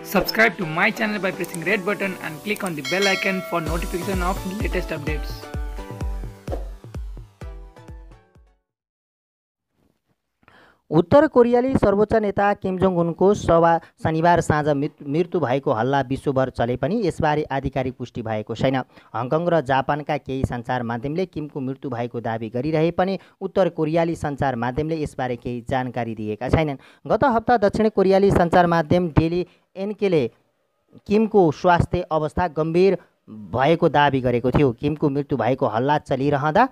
Subscribe to my channel by pressing red button and click on the bell icon for notification of latest updates. उत्तर कोरियाली सर्वोच्च नेता किम Jong उनको शनिबार साँझ मृत्यु भएको हल्ला विश्वभर चले पनि यसबारे आधिकारिक पुष्टि भएको छैन। हङकङ र जापानका केही सञ्चार माध्यमले किमको मृत्यु भएको दावी गरिरहे पनि उत्तर कोरियाली सञ्चार माध्यमले यसबारे केही जानकारी दिएका छैनन्। गत हप्ता दक्षिण कोरियाली सञ्चार माध्यम डेली एनकेले किमको स्वास्थ्य अवस्था गम्भीर भएको दावी गरेको थियो। किमको मृत्यु भएको हल्ला चलिरहँदा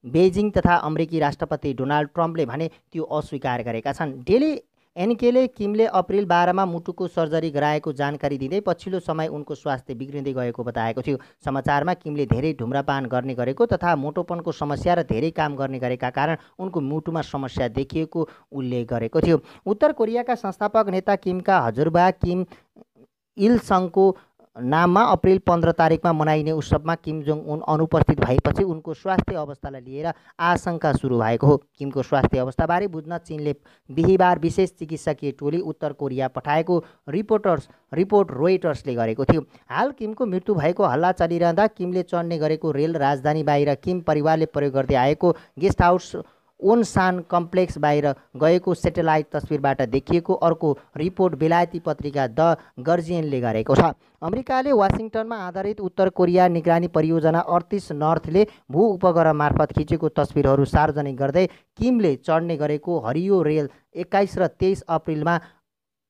बेजिङ तथा अमेरिकी राष्ट्रपति डोनाल्ड ट्रम्पले भने त्यो अस्वीकार गरेका छन्। डेली एनकेले किमले अप्रिल 12मा मुटुको सर्जरी गराएको जानकारी दिँदै पछिल्लो समय उनको स्वास्थ्य बिग्रिँदै गएको बताएको थियो। समाचारमा किमले धेरै धुम्रपान गर्ने गरेको तथा मोटोपनको समस्या र धेरै काम गर्ने गरेका कारण उनको मुटुमा समस्या देखिएको उल्लेख गरेको थियो। उत्तर कोरियाका संस्थापक नेता किमका हजुरबा किम इल सङको नाममा अप्रिल 15 तारिकमा मनाइने उत्सवमा किम जोङ उन अनुपस्थित भएपछि उनको स्वास्थ्य अवस्थालाई लिएर आशंका सुरु भएको हो। किमको स्वास्थ्य अवस्थाबारे बुझ्न चीनले बिहिबार विशेष चिकित्सकीय टोली उत्तर कोरिया पठाएको रिपोर्ट रोइटर्सले गरेको थियो। हाल किमको मृत्यु भएको हल्ला चलिरहँदा किमले चढ्ने गरेको रेल राजधानी बाहिर किम परिवारले प्रयोग गर्दै आएको गेस्ट हाउस ओनसान कम्प्लेक्स बाहिर गएको सेटेलाइट तस्बिरबाट देखिएको अर्को रिपोर्ट बेलायती पत्रिका द गार्जियनले गरेको छ। अमेरिकाले वासिङटनमा आधारित उत्तर कोरिया निगरानी परियोजना 38 नर्थले भू उपग्रह मार्फत खिचेको तस्बिरहरू सार्वजनिक गर्दै किमले चढ्ने गरेको हरियो रेल 21 र 23 अप्रिलमा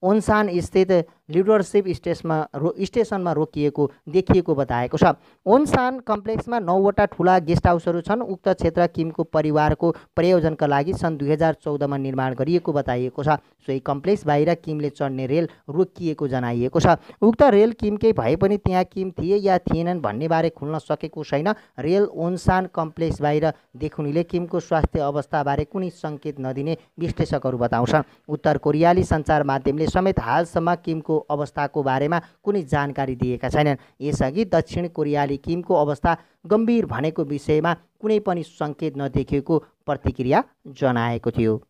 ओनसान स्थित लिडरसिप स्टेसनमा रोकिएको देखिएको बताएको छ। ओनसान कम्प्लेक्समा 9वटा ठुला गेस्ट हाउसहरू छन्। उक्त क्षेत्र किमको परिवारको प्रयोजनका लागि सन् 2014मा निर्माण गरिएको बताइएको छ। सोही कम्प्लेक्स बाहिर किमले चढ्ने रेल रोकिएको जनाइएको छ। उक्त रेल किमकै भए पनि त्यहाँ किम थिए या थिएनन् भन्नेबारे खुल्न सकेको छैन। रेल ओनसान कम्प्लेक्स बाहिर देखुनेले किमको स्वास्थ्य अवस्थाबारे कुनै सङ्केत नदिने विश्लेषकहरू बताउँछन्। उत्तर कोरियाली सञ्चार माध्यमले समेत हालसम्म किमको अवस्थाको बारेमा कुनै जानकारी दिएका छैनन्। यसअघि दक्षिण कोरियाली किमको अवस्था गम्भीर भनेको विषयमा कुनै पनि सङ्केत नदेखिएको प्रतिक्रिया जनाएको थियो।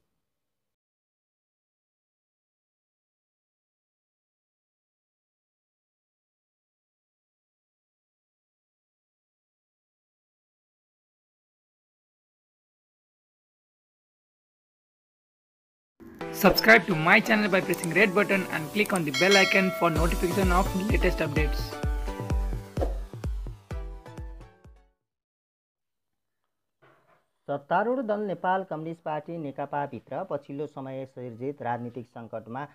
Subscribe to my channel by pressing red button and click on the bell icon for notification of latest updates. सत्तारूढ दल नेपाल कम्युनिस्ट पार्टी नेकपाभित्र पछिल्लो समय सिर्जित राजनीतिक सङ्कटमा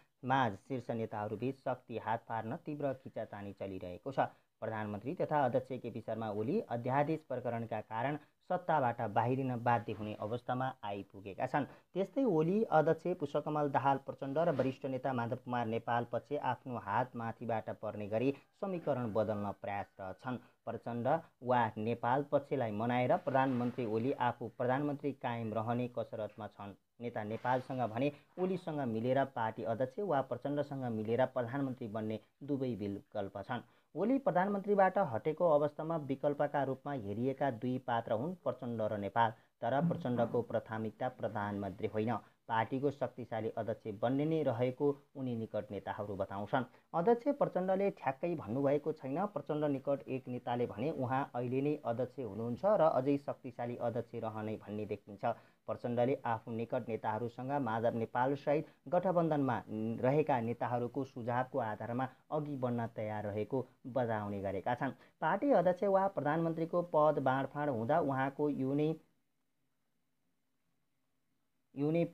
शीर्ष नेताहरूबीच शक्ति हात पार्न तीव्र खिचातानी चलिरहेको छ। प्रधानमन्त्री तथा अध्यक्ष केपी शर्मा ओली अध्यादेश प्रकरणका कारण सत्ताबाट बाहिरिन बाध्य हुने अवस्थामा आइपुगेका छन्। त्यस्तै ओली अध्यक्ष पुष्पकमल दाहाल प्रचण्ड र वरिष्ठ नेता माधव कुमार नेपाल पछि आफ्नो हात माथिबाट पर्ने गरी समीकरण बदल्न प्रयासरत छन्। प्रचण्ड वा नेपाल पक्षलाई मनाएर प्रधानमन्त्री ओली आफू प्रधानमन्त्री कायम रहने कसरतमा छन्। नेता नेपालसँग भने ओलीसँग मिलेर पार्टी अध्यक्ष वा प्रचण्डसँग मिलेर प्रधानमन्त्री बन्ने दुवै विकल्प छन्। ओली प्रधानमन्त्रीबाट हटेको अवस्थामा विकल्पका रूपमा हेरिएका दुई पात्र हुन् प्रचण्ड र नेपाल। तर प्रचण्डको प्राथमिकता प्रधानमन्त्री होइन, पार्टीको शक्तिशाली अध्यक्ष बन्ने नै रहेको उनी निकट नेताहरू बताउँछन्। अध्यक्ष प्रचण्डले ठ्याक्कै भन्नुभएको छैन। प्रचण्ड निकट एक नेताले भने उहाँ अहिले नै अध्यक्ष हुनुहुन्छ र अझै शक्तिशाली अध्यक्ष रहने भन्ने देखिन्छ। प्रचण्डले आफ्नो निकट नेताहरूसँग माधव नेपालसहित गठबन्धनमा रहेका नेताहरूको सुझावको आधारमा अघि बढ्न तयार रहेको बताउने गरेका छन्। पार्टी अध्यक्ष वा प्रधानमन्त्रीको पद बाँडफाँड हुँदा उहाँको यो नै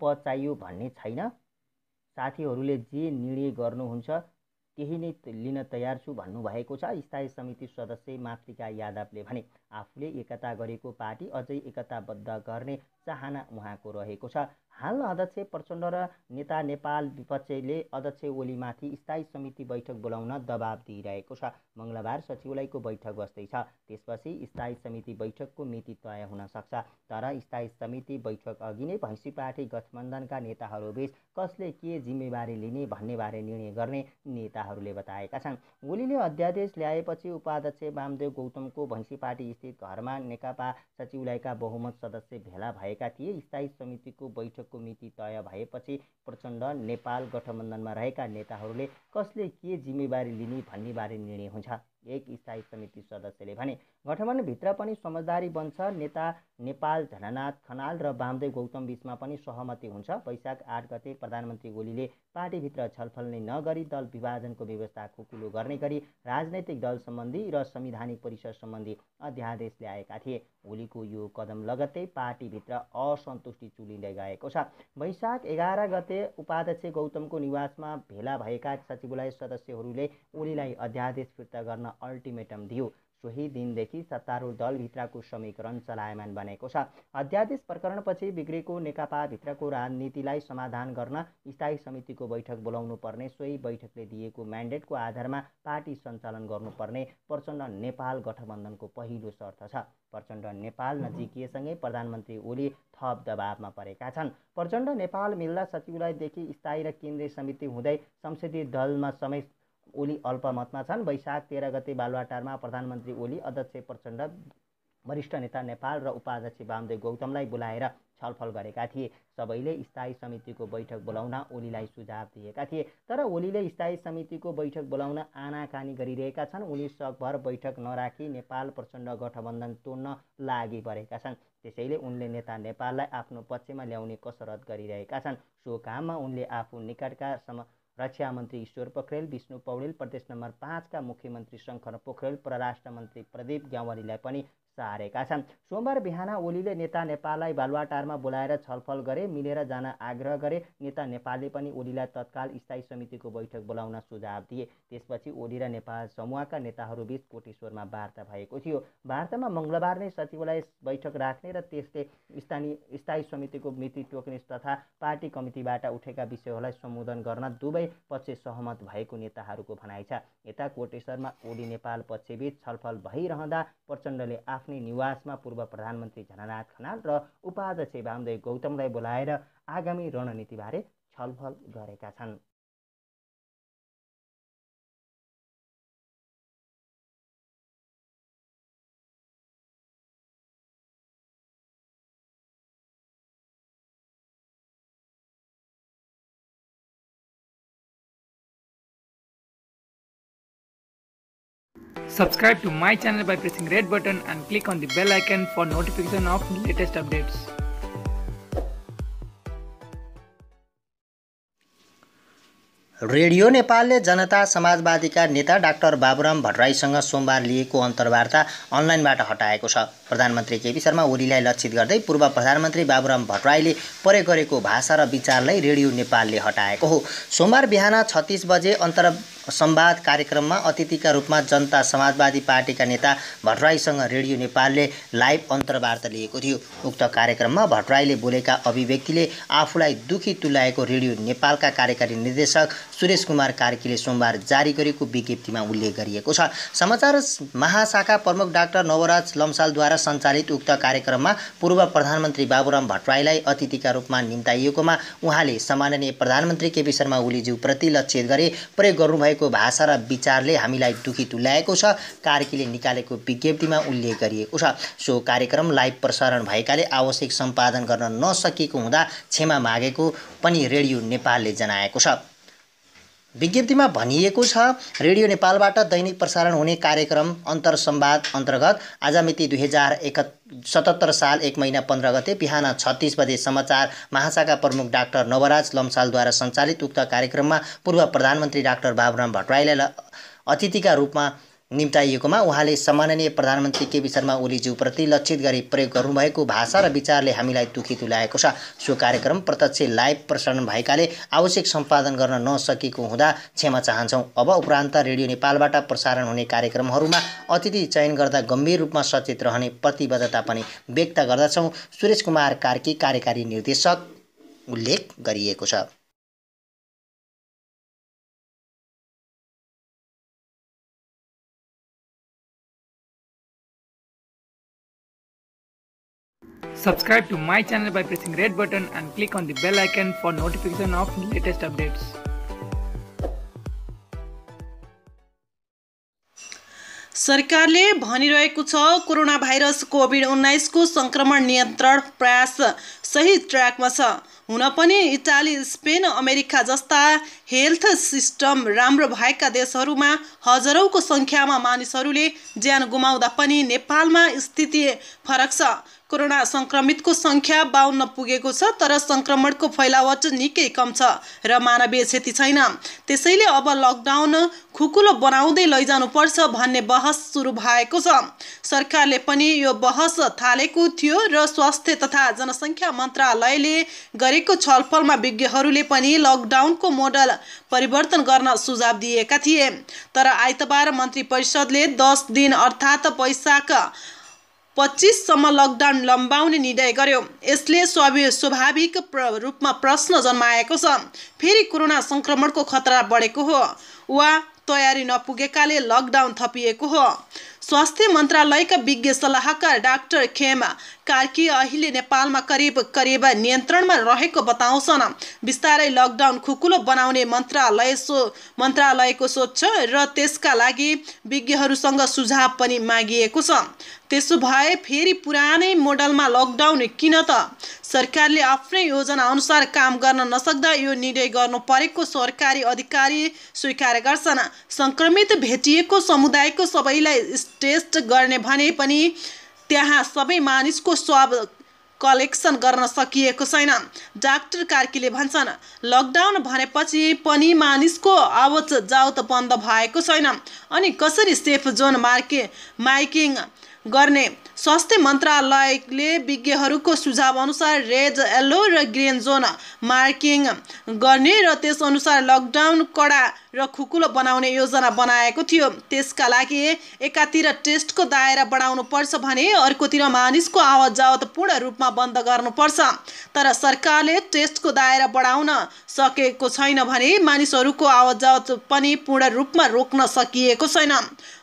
पद चाहियो भन्ने छैन। साथीहरूले जे निर्णय गर्नुहुन्छ त्यही नै लिन तयार छु भन्नुभएको छ। स्थायी समिति सदस्य मातृका यादवले भने आफूले एकता गरेको पार्टी अझै एकताबद्ध गर्ने चाहना उहाँको रहेको छ। हाल अध्यक्ष प्रचण्ड र नेता नेपाल विपक्षले अध्यक्ष ओलीमाथि स्थायी समिति बैठक बोलाउन दबाब दिइरहेको छ। मङ्गलबार सचिवालयको बैठक बस्दैछ। त्यसपछि स्थायी समिति बैठकको मिति तय हुन सक्छ। तर स्थायी समिति बैठक अघि नै भैँसी पार्टी गठबन्धनका नेताहरूबीच कसले के जिम्मेवारी लिने भन्नेबारे निर्णय गर्ने नेताहरूले बताएका छन्। ओलीले अध्यादेश ल्याएपछि उपाध्यक्ष वामदेव गौतमको भैँसी पार्टी स्थित घरमा नेकपा सचिवालयका बहुमत सदस्य भेला भएका थिए। स्थायी समितिको बैठक बैठकको मिति तय भएपछि प्रचण्ड नेपाल गठबन्धनमा रहेका नेताहरूले कसले के जिम्मेवारी लिने भन्नेबारे निर्णय हुन्छ। एक स्थायी समिति सदस्यले भने गठबन्धनभित्र पनि समझदारी बन्छ। नेता नेपाल झलनाथ खनाल र वामदेव गौतम बीचमा पनि सहमति हुन्छ। वैशाख 8 गते प्रधानमन्त्री ओलीले पार्टीभित्र छलफल नै नगरी दल विभाजनको व्यवस्था खुकुलो गर्ने गरी राजनैतिक दल सम्बन्धी र संवैधानिक परिषद सम्बन्धी अध्यादेश ल्याएका थिए। ओलीको यो कदम लगत्तै पार्टीभित्र असन्तुष्टि चुलिँदै गएको छ। वैशाख 11 गते उपाध्यक्ष गौतमको निवासमा भेला भएका सचिवालय सदस्यहरूले ओलीलाई अध्यादेश फिर्ता गर्न अल्टिमेटम दियो। सोही दिनदेखि सत्तारूढ दलभित्रको समीकरण चलायमान बनेको छ। अध्यादेश प्रकरणपछि बिग्रेको नेकपाभित्रको राजनीतिलाई समाधान गर्न स्थायी समितिको बैठक बोलाउनु पर्ने, सोही बैठकले दिएको म्यान्डेटको आधारमा पार्टी सञ्चालन गर्नुपर्ने प्रचण्ड नेपाल गठबन्धनको पहिलो शर्त छ। प्रचण्ड नेपाल नजिकिएसँगै प्रधानमन्त्री ओली थप दबावमा परेका छन्। प्रचण्ड नेपाल मिल्दा सचिवालयदेखि स्थायी र केन्द्रीय समिति हुँदै संसदीय दलमा समेत ओली अल्पमतमा छन्। वैशाख 13 गते बालुवाटारमा प्रधानमन्त्री ओली, अध्यक्ष प्रचण्ड, वरिष्ठ नेता नेपाल र उपाध्यक्ष वामदेव गौतमलाई बोलाएर छलफल गरेका थिए। सबैले स्थायी समितिको बैठक बोलाउन ओलीलाई सुझाव दिएका थिए, तर ओलीले स्थायी समितिको बैठक बोलाउन आनाकानी गरिरहेका छन्। उनी सकभर बैठक नराखी नेपाल प्रचण्ड गठबन्धन तोड्न लागि परेका छन्। त्यसैले उनले नेता नेपाललाई आफ्नो पक्षमा ल्याउने कसरत गरिरहेका छन्। सो काममा उनले आफू निकटका रक्षा मन्त्री ईश्वर पोखरेल, विष्णु पौडेल, प्रदेश नम्बर 5 का मुख्यमन्त्री शङ्कर पोखरेल, परराष्ट्र मन्त्री प्रदीप ग्यावालीलाई पनि सहारेका छन्। सोमबार बिहान ओलीले नेता नेपाललाई बालुवाटारमा बोलाएर छलफल गरे, मिलेर जान आग्रह गरे। नेता नेपालले पनि ओलीलाई तत्काल स्थायी समितिको बैठक बोलाउन सुझाव दिए। त्यसपछि ओली र नेपाल समूहका नेताहरूबीच कोटेश्वरमा वार्ता भएको थियो। वार्तामा मङ्गलबार नै सचिवालय बैठक राख्ने र त्यसले स्थायी समितिको मिति तोक्ने तथा पार्टी कमिटीबाट उठेका विषयहरूलाई सम्बोधन गर्न दुवै पक्ष सहमत भएको नेताहरूको भनाइ छ। यता कोटेश्वरमा ओली नेपाल पक्षबीच छलफल भइरहँदा प्रचण्डले आफ्नै निवासमा पूर्व प्रधानमन्त्री झलनाथ खनाल र उपाध्यक्ष वामदेव गौतमलाई बोलाएर आगामी रणनीतिबारे छलफल गरेका छन्। Subscribe to my channel by pressing red button and click on the bell icon for notification of latest updates. Radio नेपालले जनता समाजवादीका नेता डाक्टर बाबुराम भट्टराईसँग सोमबार लिएको अन्तर्वार्ता अनलाइनबाट हटाएको छ। प्रधानमन्त्री केपी शर्मा ओलीलाई लक्षित गर्दै पूर्व प्रधानमन्त्री बाबुराम भट्टराईले प्रयोग गरेको भाषा र विचारलाई रेडियो नेपालले हटाएको हो। सोमबार बिहान 36 बजे संवाद कार्यक्रममा अतिथिका रूपमा जनता समाजवादी पार्टीका नेता भट्टराईसँग रेडियो नेपालले लाइभ अन्तर्वार्ता लिएको थियो। उक्त कार्यक्रममा भट्टराईले बोलेका अभिव्यक्तिले आफूलाई दुखी तुल्याएको रेडियो नेपालका कार्यकारी निर्देशक सुरेश कुमार कार्कीले सोमबार जारी गरेको विज्ञप्तिमा उल्लेख गरिएको छ। समाचार महाशाखा प्रमुख डाक्टर नवराज लम्सालद्वारा सञ्चालित उक्त कार्यक्रममा पूर्व प्रधानमन्त्री बाबुराम भट्टराईलाई अतिथिका रूपमा निम्ताइएकोमा उहाँले सम्माननीय प्रधानमन्त्री केपी शर्मा ओलीज्यूप्रति लक्षित गरी प्रयोग गर्नुभएको भाषा र विचारले हामीलाई दुखी तुल्याएको छ, कार्कीले निकालेको विज्ञप्तिमा उल्लेख गरिएको छ। सो कार्यक्रम लाइभ प्रसारण भएकाले आवश्यक सम्पादन गर्न नसकेको हुँदा क्षमा मागेको पनि रेडियो नेपालले जनाएको छ। विज्ञप्तिमा भनिएको छ, रेडियो नेपालबाट दैनिक प्रसारण हुने कार्यक्रम अन्तरसंवाद अन्तर्गत आज मिति 2077 साल 1 महिना 15 गते बिहान 36 बजे समाचार महाशाखा प्रमुख डाक्टर नवराज लम्सालद्वारा सञ्चालित उक्त कार्यक्रममा पूर्व प्रधानमन्त्री डाक्टर बाबुराम भट्टराईलाई अतिथिका रूपमा निम्ताइएकोमा उहाँले सम्माननीय प्रधानमन्त्री केपी शर्मा ओलीज्यूप्रति लक्षित गरी प्रयोग गर्नुभएको भाषा र विचारले हामीलाई दुखी तुल्याएको छ। सो कार्यक्रम प्रत्यक्ष लाइभ प्रसारण भएकाले आवश्यक सम्पादन गर्न नसकेको हुँदा क्षमा चाहन्छौँ। अब उपरान्त रेडियो नेपालबाट प्रसारण हुने कार्यक्रमहरूमा अतिथि चयन गर्दा गम्भीर रूपमा सचेत रहने प्रतिबद्धता पनि व्यक्त गर्दछौँ, सुरेश कुमार कार्की कार्यकारी निर्देशक उल्लेख गरिएको छ। Subscribe to my channel by pressing red button and click on the bell icon for notification of latest updates. सरकारले भनिरहेको छ, कोरोना भाइरस कोभिड-19 को संक्रमण नियन्त्रण प्रयास सही ट्र्याकमा छ। हुन पनि इटाली, स्पेन, अमेरिका जस्ता हेल्थ सिस्टम राम्रो भएका देशहरूमा हजारौँको सङ्ख्यामा मानिसहरूले ज्यान गुमाउँदा पनि नेपालमा स्थिति फरक छ। कोरोना सङ्क्रमितको सङ्ख्या 52 पुगेको छ, तर सङ्क्रमणको फैलावट निकै कम छ र मानवीय क्षति छैन। त्यसैले अब लकडाउन खुकुलो बनाउँदै लैजानुपर्छ भन्ने बहस सुरु भएको छ। सरकारले पनि यो बहस थालेको थियो र स्वास्थ्य तथा जनसङ्ख्या मन्त्रालयले गरेको छलफलमा विज्ञहरूले पनि लकडाउनको मोडल परिवर्तन गर्न सुझाव दिएका थिए। तर आइतबार मन्त्री परिषदले 10 दिन अर्थात् वैशाख 25 सम्म लकडाउन लम्बाउने निर्णय गर्यो। यसले स्वाभाविक रूपमा प्रश्न जन्माएको छ, फेरि कोरोना सङ्क्रमणको खतरा बढेको हो वा तयारी नपुगेकाले लकडाउन थपिएको हो? स्वास्थ्य मन्त्रालयका विज्ञ सल्लाहकार डाक्टर खेम कार्की अहिले नेपालमा करिब नियन्त्रणमा रहेको बताउँछन्। बिस्तारै लकडाउन खुकुलो बनाउने मन्त्रालयको सोच छ र त्यसका लागि विज्ञहरूसँग सुझाव पनि मागिएको छ। त्यसो भए फेरि पुरानै मोडलमा लकडाउन किन त? सरकारले आफ्नै योजना अनुसार काम गर्न नसक्दा यो निर्णय गर्नु परेको सरकारी अधिकारी स्वीकार गर्छन्। सङ्क्रमित भेटिएको समुदायको सबैलाई टेस्ट गर्ने भने पनि त्यहाँ सबै मानिसको स्वाब कलेक्सन गर्न सकिएको छैन। डाक्टर कार्कीले भन्छन्, लकडाउन भनेपछि पनि मानिसको आवत जावत बन्द भएको छैन, अनि कसरी सेफ जोन मार्किङ गर्ने? स्वास्थ्य मन्त्रालयले विज्ञहरूको सुझाव अनुसार रेड, येल्लो र ग्रीन जोन मार्किङ गर्ने र त्यसअनुसार लकडाउन कडा र खुकुलो बनाउने योजना बनाएको थियो। त्यसका लागि एकातिर टेस्टको दायरा बढाउनु पर्छ भने अर्कोतिर मानिसको आवत जावत पूर्ण रूपमा बन्द गर्नुपर्छ। तर सरकारले टेस्टको दायरा बढाउन सकेको छैन भने मानिसहरूको आवत जावत पनि पूर्ण रूपमा रोक्न सकिएको छैन।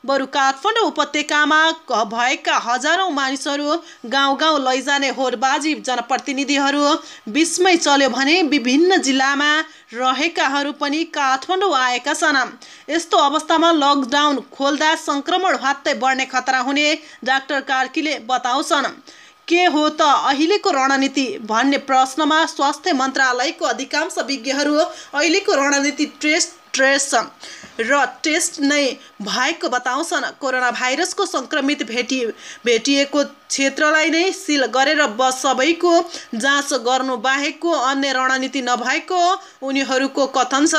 बरु काठमाडौँ उपत्यकामा भएका हजारौँ मानिसहरू गाउँ गाउँ लैजाने होडबाजी जनप्रतिनिधिहरू बिचमै चल्यो भने विभिन्न जिल्लामा रहेकाहरू पनि काठमाडौँ आएका छन्। यस्तो अवस्थामा लकडाउन खोल्दा सङ्क्रमण ह्वात्तै बढ्ने खतरा हुने डाक्टर कार्कीले बताउँछन्। के हो त अहिलेको रणनीति भन्ने प्रश्नमा स्वास्थ्य मन्त्रालयको अधिकांश विज्ञहरू अहिलेको रणनीति ट्रेस र टेस्ट नै भएको बताउँछन्। कोरोना भाइरसको सङ्क्रमित भेटिएको क्षेत्रलाई नै सिल गरेर सबैको जाँच गर्नु बाहेकको अन्य रणनीति नभएको उनीहरूको कथन छ।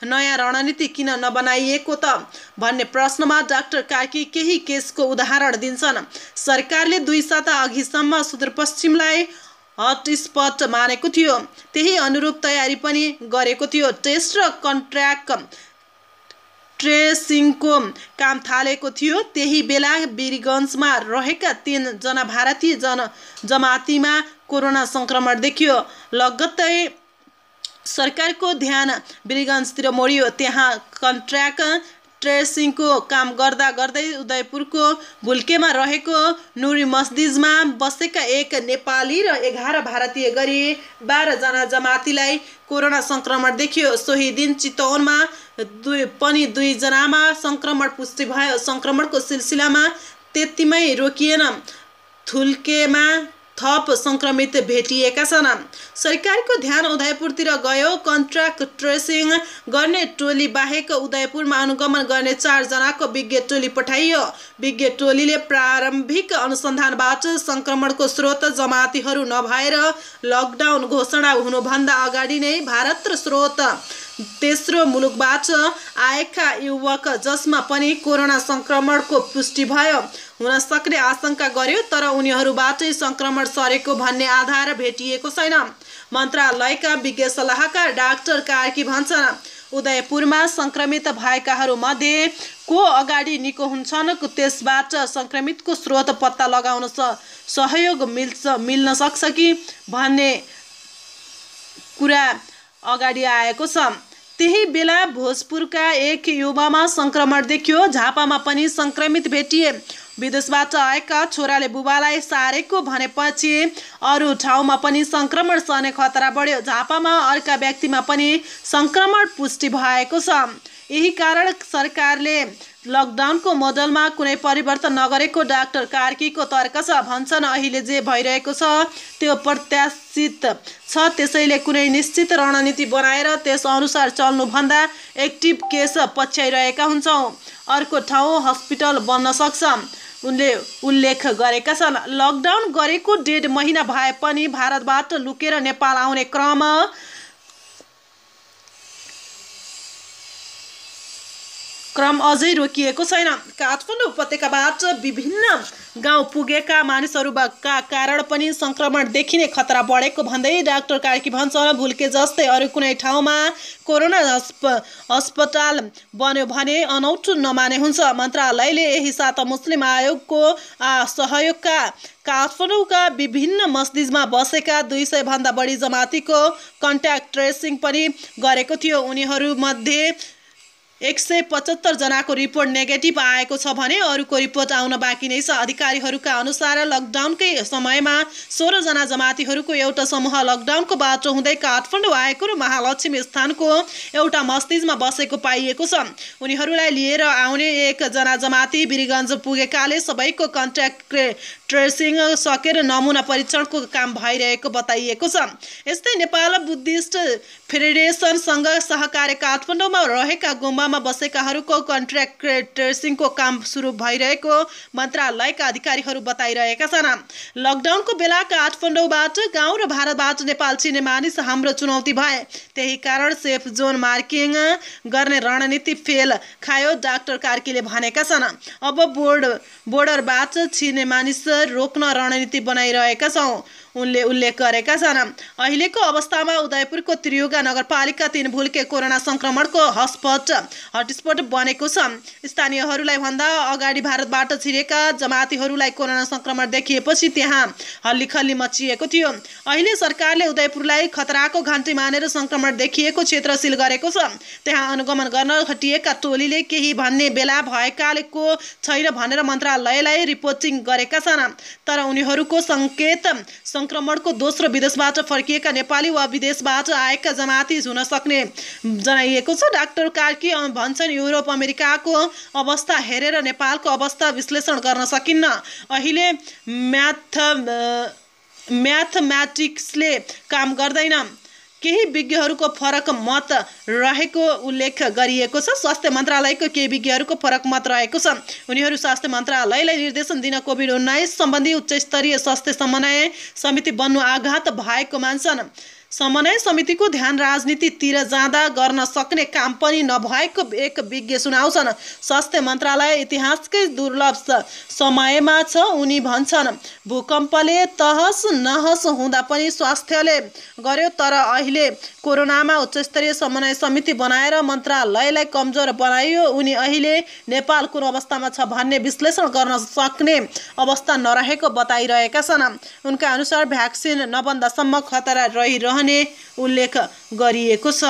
नयाँ रणनीति किन नबनाइएको त भन्ने प्रश्नमा डाक्टर कार्की केही केसको उदाहरण दिन्छन्। सरकारले 2 साता अघिसम्म सुदूरपश्चिमलाई हटस्पट मानेको थियो, त्यही अनुरूप तयारी पनि गरेको थियो। टेस्ट र कन्ट्र्याक्ट ट्रेसिङको काम थालेको थियो। त्यही बेला वीरगन्जमा रहेका 3 जना भारतीय जमातीमा कोरोना सङ्क्रमण देखियो। लगत्तै सरकारको ध्यान वीरगन्जतिर मोडियो। त्यहाँ कन्ट्र्याक्ट ट्रेसिङको काम गर्दा गर्दै उदयपुरको भुल्केमा रहेको नुरी मस्जिदमा बसेका 1 नेपाली र 11 भारतीय गरी 12 जना जमातीलाई कोरोना सङ्क्रमण देखियो। सोही दिन चितवनमा पनि 2 जनामा सङ्क्रमण पुष्टि भयो। सङ्क्रमणको सिलसिलामा त्यतिमै रोकिएन, थुल्केमा थप सङ्क्रमित भेटिएका छन्। सरकारको ध्यान उदयपुरतिर गयो। कन्ट्र्याक्ट ट्रेसिङ गर्ने टोली बाहेक उदयपुरमा अनुगमन गर्ने 4 जनाको विज्ञ टोली पठाइयो। विज्ञ टोलीले प्रारम्भिक अनुसन्धानबाट सङ्क्रमणको स्रोत जमातीहरू नभएर लकडाउन घोषणा हुनुभन्दा अगाडि नै भारत र स्रोत तेस्रो मुलुकबाट आएका युवक जसमा पनि कोरोना सङ्क्रमणको पुष्टि भयो हुन सक्ने आशंका गर्यो, तर उनीहरूबाटै सङ्क्रमण सरेको भन्ने आधार भेटिएको छैन। मन्त्रालयका विज्ञ सल्लाहकार डाक्टर कार्की भन्छन्, उदयपुरमा सङ्क्रमित भएकाहरूमध्ये को अगाडि निको हुन्छन् त्यसबाट सङ्क्रमितको स्रोत पत्ता लगाउन सहयोग मिल्न सक्छ कि भन्ने कुरा अगाडि आएको छ। त्यही बेला भोजपुरका 1 युवामा सङ्क्रमण देखियो। झापामा पनि सङ्क्रमित भेटिए। विदेशबाट आएका छोराले बुबालाई सारेको भनेपछि अरू ठाउँमा पनि संक्रमण सर्ने खतरा बढ्यो। झापामा अर्का व्यक्तिमा पनि संक्रमण पुष्टि भएको छ। यही कारण सरकारले लकडाउनको मोडलमा कुनै परिवर्तन नगरेको डाक्टर कार्कीको तर्क छ। भन्छन् अहिले जे भइरहेको छ त्यो प्रत्याशित छ, त्यसैले कुनै निश्चित रणनीति बनाएर त्यस अनुसार चल्नुभन्दा एक्टिभ केस पछ्याइरहेका हुन्छौँ। अर्को ठाउँ हस्पिटल बन्न सक्छ उनले उल्लेख गरेका छन्। लकडाउन गरेको 1.5 महिना भए पनि भारतबाट लुकेर नेपाल आउने क्रम अझै रोकिएको छैन। काठमाडौँ उपत्यकाबाट विभिन्न गाउँ पुगेका मानिसहरूका कारण पनि संक्रमण देखिने खतरा बढेको भन्दै डाक्टर कार्की भन्छन्, भुल्के जस्तै अरू कुनै ठाउँमा कोरोना अस्पताल बन्यो भने अनौठो नमाने हुन्छ। मन्त्रालयले यही साता मुस्लिम आयोगको सहयोगका काठमाडौँका विभिन्न मस्जिदमा बसेका 200 भन्दा बढी जमातीको कन्ट्याक्ट ट्रेसिङ पनि गरेको थियो। उनीहरूमध्ये 175 जनाको रिपोर्ट नेगेटिभ आएको छ भने अरूको रिपोर्ट आउन बाँकी नै छ। अधिकारीहरूका अनुसार लकडाउनकै समयमा 16 जना जमातीहरूको एउटा समूह लकडाउनको बाटो हुँदै काठमाडौँ आएको र महालक्ष्मी स्थानको एउटा मस्जिदमा बसेको पाइएको छ। उनीहरूलाई लिएर आउने 1 जना जमाती वीरगञ्ज पुगेकाले सबैको कन्ट्याक्ट ट्रेसिङ सकेर नमुना परीक्षणको काम भइरहेको बताइएको छ। यस्तै नेपाल बुद्धिस्ट फेडरेसनसँग सहकार्य काठमाडौँमा रहेका गुम्बामा बसेकाहरूको कन्ट्याक्ट ट्रेसिङको काम सुरु भइरहेको मन्त्रालयका अधिकारीहरू बताइरहेका छन्। लकडाउनको बेला काठमाडौँबाट गाउँ र भारतबाट नेपाल छिर्ने मानिस हाम्रो चुनौती भए। त्यही कारण सेफ जोन मार्किङ गर्ने रणनीति फेल खायो, डाक्टर कार्कीले भनेका छन्। अब बोर्डरबाट छिर्ने मानिस रोक्न रणनीति बनाइरहेका छौँ उनले उल्लेख गरेका छन्। अहिलेको अवस्थामा उदयपुरको त्रियुगा नगरपालिका 3 भुल्के कोरोना संक्रमणको हटस्पट बनेको छ। स्थानीयहरूलाई भन्दा अगाडि भारतबाट छिरेका जमातीहरूलाई कोरोना संक्रमण देखिएपछि त्यहाँ हल्लीखल्ली मचिएको थियो। अहिले सरकारले उदयपुरलाई खतराको घन्टी मानेर संक्रमण देखिएको क्षेत्र सिल गरेको छ। त्यहाँ अनुगमन गर्न खटिएका टोलीले केही भन्ने बेला भएकाले को छैन भनेर मन्त्रालयलाई रिपोर्टिङ गरेका छन्। तर उनीहरूको सङ्केत संक्रमणको दोस्रो विदेशबाट फर्किएका नेपाली वा विदेशबाट आएका जमाती हुन सक्ने जनाइएको छ। डाक्टर कार्की भन्छन्, युरोप अमेरिकाको अवस्था हेरेर नेपालको अवस्था विश्लेषण गर्न सकिन्न। अहिले म्याथमेटिक्सले काम गर्दैन। केही विज्ञहरूको फरक मत रहेको उल्लेख गरिएको छ। स्वास्थ्य मन्त्रालयको केही विज्ञहरूको फरक मत रहेको छ। उनीहरू स्वास्थ्य मन्त्रालयलाई निर्देशन दिन कोभिड-19 सम्बन्धी उच्चस्तरीय स्वास्थ्य समन्वय समिति बन्नु आघात भएको मान्छन्। समन्वय समितिको ध्यान राजनीतितिर जाँदा गर्न सक्ने काम पनि नभएको एक विज्ञ सुनाउँछन्। स्वास्थ्य मन्त्रालय इतिहासकै दुर्लभ समयमा छ उनी भन्छन्। भूकम्पले तहस नहस हुँदा पनि स्वास्थ्यले गर्यो, तर अहिले कोरोनामा उच्चस्तरीय समन्वय समिति बनाएर मन्त्रालयलाई कमजोर बनाइयो। उनी अहिले नेपाल कुन अवस्थामा छ भन्ने विश्लेषण गर्न सक्ने अवस्था नरहेको बताइरहेका छन्। उनका अनुसार भ्याक्सिन नबन्दासम्म खतरा रहिरहने उल्लेख गरिएको छ।